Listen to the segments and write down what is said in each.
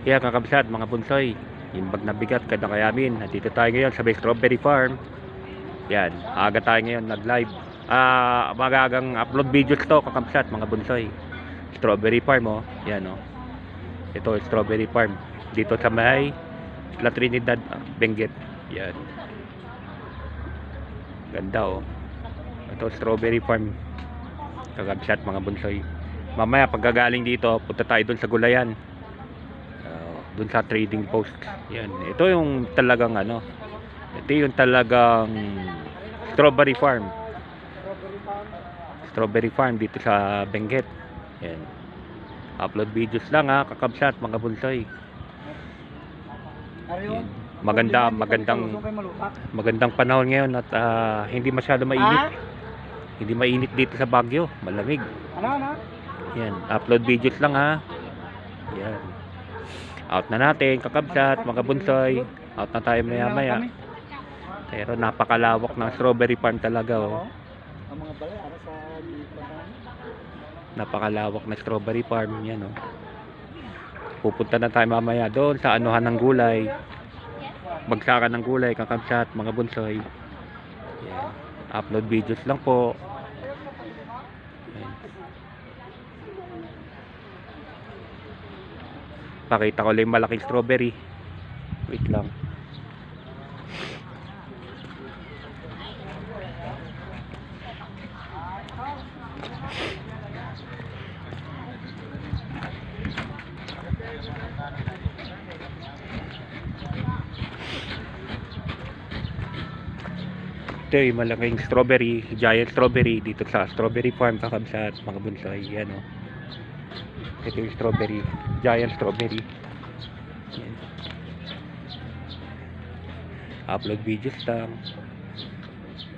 Kaya kakabsat mga bunsoy, yung bag na bigat kada kayamin. Nandito tayo ngayon sa may strawberry farm. Yan, aga tayo ngayon nag-live. Magagang upload videos to kakabsat mga bunsoy. Strawberry farm oh. Yan oh. Ito strawberry farm. Dito sa may La Trinidad, Benguet. Yan. Ganda oh. Ito strawberry farm. Kakabsat mga bunsoy. Mamaya pagkagaling dito, punta tayo dun sa gulayan. Dun sa trading post. Yan. Ito yung talagang ano. Ito yung talagang strawberry farm. Strawberry farm dito sa Benguet. Yan. Upload videos lang ha, kakabsat mga bunsoy. Yan. Magandang panahon ngayon at hindi masyado mainit. Hindi mainit dito sa Baguio, malamig. Yan, upload videos lang ha. Yan. Out na natin, kakabsat, mga bunsoy. Out na tayo maya maya. Pero napakalawak ng strawberry farm talaga oh. Napakalawak na strawberry farm yan oh. Pupunta na tayo mamaya doon sa anuhan ng gulay. Bagsakan ng gulay, kakabsat, mga bunsoy. Yan. Upload videos lang po. Yan. Pakita ko lang yung malaking strawberry. Wait lang. Ito yung malaking strawberry, giant strawberry dito sa strawberry farm kakabsat, mga bunsoy. Yan o. Ito yung strawberry, giant strawberry. Yan. Upload videos lang.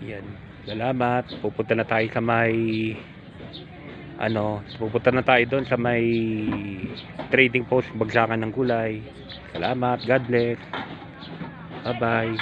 Yan. Salamat. Pupunta na tayo sa may pupunta na tayo doon sa may trading post, bagsakan ng gulay. Salamat. God bless. Bye bye.